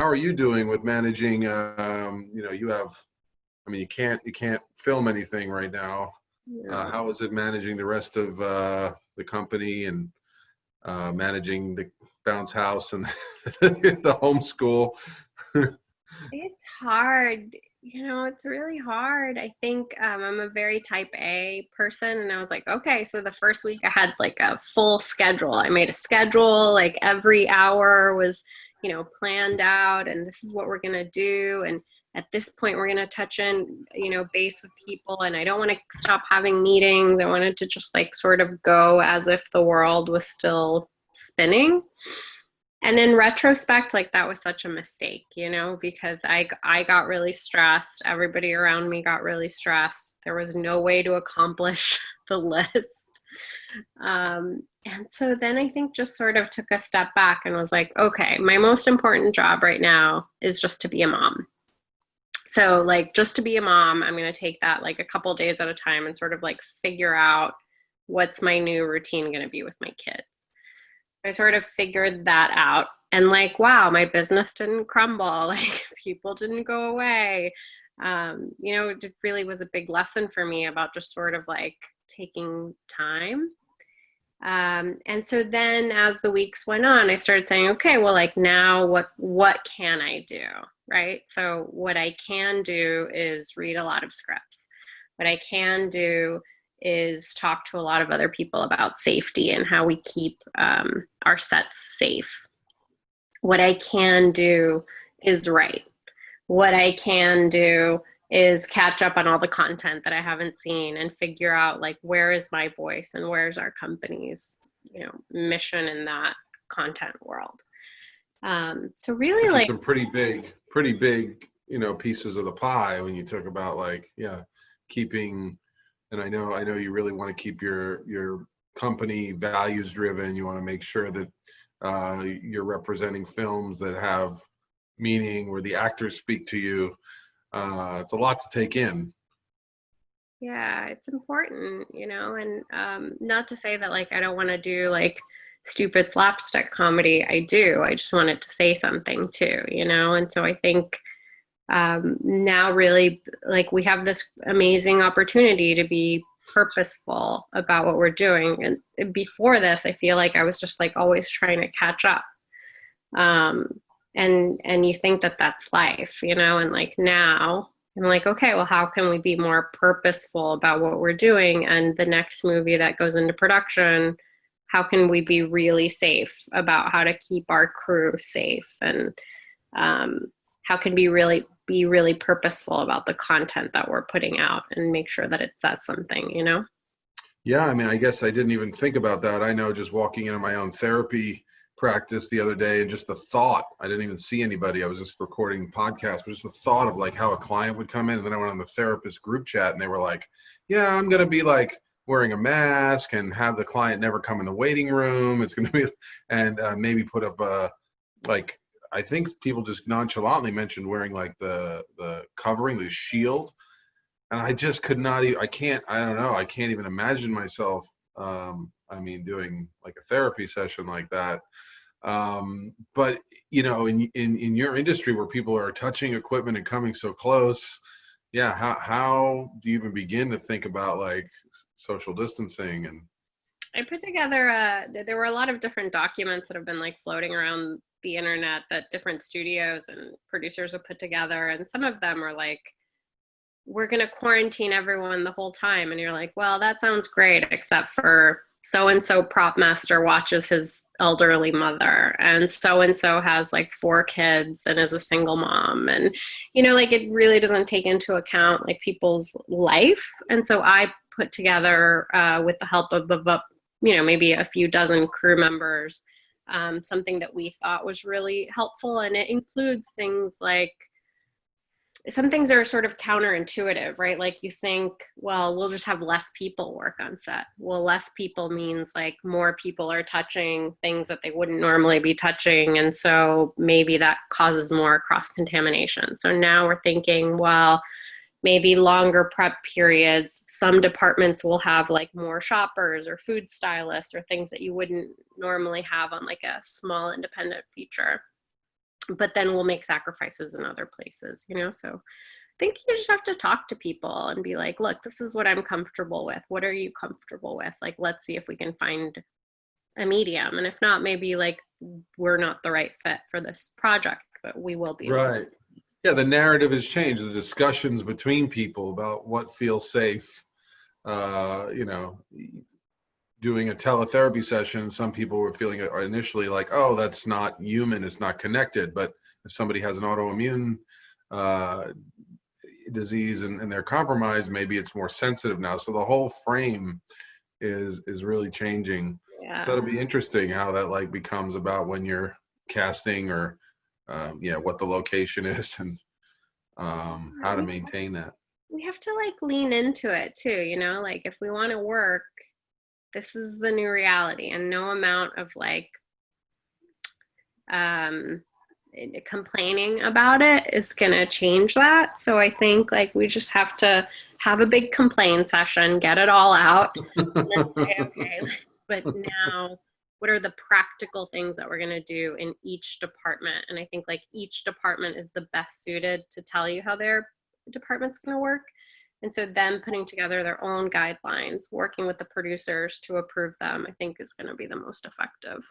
how are you doing with managing? You have, I mean, you can't film anything right now. Yeah. How is it managing the rest of the company and managing the bounce house and the homeschool? It's hard. It's really hard. I think I'm a very type A person, and I was like, okay, so the first week I had like a full schedule. I made a schedule, like every hour was, planned out, and this is what we're gonna do. And at this point, we're gonna touch in, base with people, and I don't want to stop having meetings. I wanted to just like sort of go as if the world was still spinning. And in retrospect, like that was such a mistake, because I got really stressed. Everybody around me got really stressed. There was no way to accomplish the list. And so then I think just sort of took a step back and was like, okay, my most important job right now is just to be a mom. So like just to be a mom, I'm going to take that like a couple days at a time and sort of like figure out what's my new routine going to be with my kids. I sort of figured that out, and like, wow, my business didn't crumble. Like people didn't go away. It really was a big lesson for me about just sort of like taking time. And so then as the weeks went on, I started saying, okay, well, like now what can I do? Right. So what I can do is read a lot of scripts. What I can do is talk to a lot of other people about safety and how we keep our sets safe. What I can do is write. What I can do is catch up on all the content that I haven't seen and figure out like where is my voice and where's our company's mission in that content world. So really, Which like is some pretty big pieces of the pie when you talk about like keeping. And I know you really want to keep your company values driven. You want to make sure that you're representing films that have meaning, where the actors speak to you. It's a lot to take in. Yeah, it's important, and not to say that like I don't want to do like stupid slapstick comedy. I do. I just want it to say something too, and so I think now really like we have this amazing opportunity to be purposeful about what we're doing. And before this, I feel like I was just like always trying to catch up. And you think that that's life, and like now I'm like, okay, well, how can we be more purposeful about what we're doing? And the next movie that goes into production, how can we be really safe about how to keep our crew safe? And how can we really be really purposeful about the content that we're putting out and make sure that it says something, Yeah, I mean, I guess I didn't even think about that. I know just walking into my own therapy practice the other day and just the thought, I didn't even see anybody. I was just recording podcasts, but just the thought of like how a client would come in, and then I went on the therapist group chat and they were like, yeah, I'm going to be like wearing a mask and have the client never come in the waiting room. It's going to be, and maybe put up like, I think people just nonchalantly mentioned wearing like the covering, the shield. And I just could not even, I don't know, I can't even imagine myself, doing like a therapy session like that. But, in your industry where people are touching equipment and coming so close, yeah, how do you even begin to think about like social distancing? And I put together, there were a lot of different documents that have been like floating around the internet that different studios and producers have put together. And some of them are like, we're going to quarantine everyone the whole time. And you're like, well, that sounds great, except for so-and-so prop master watches his elderly mother. And so-and-so has like 4 kids and is a single mom. And, like it really doesn't take into account like people's life. And so I put together with the help of maybe a few dozen crew members, something that we thought was really helpful. And it includes things like, some things are sort of counterintuitive, right? Like you think, well, we'll just have less people work on set. Well, less people means like more people are touching things that they wouldn't normally be touching. And so maybe that causes more cross-contamination. So now we're thinking, well, maybe longer prep periods. Some departments will have like more shoppers or food stylists or things that you wouldn't normally have on like a small independent feature. but then we'll make sacrifices in other places, you know? So I think you just have to talk to people and be like, look, this is what I'm comfortable with. What are you comfortable with? Like, let's see if we can find a medium. And if not, maybe like we're not the right fit for this project, but we will be. Right. Yeah, the narrative has changed. The discussions between people about what feels safe. You know, doing a teletherapy session, some people were feeling initially like, oh, that's not human, it's not connected. But if somebody has an autoimmune disease and they're compromised, maybe it's more sensitive now. So the whole frame is really changing. Yeah. So it'll be interesting how that like becomes about when you're casting or what the location is and how to maintain that. We have to like lean into it too, you know, like if we want to work, this is the new reality, and no amount of like complaining about it is gonna change that. So I think like we just have to have a big complain session, get it all out, and then say, okay, but now what are the practical things that we're gonna do in each department? And I think like each department is the best suited to tell you how their department's gonna work. And so them putting together their own guidelines, working with the producers to approve them, I think is gonna be the most effective.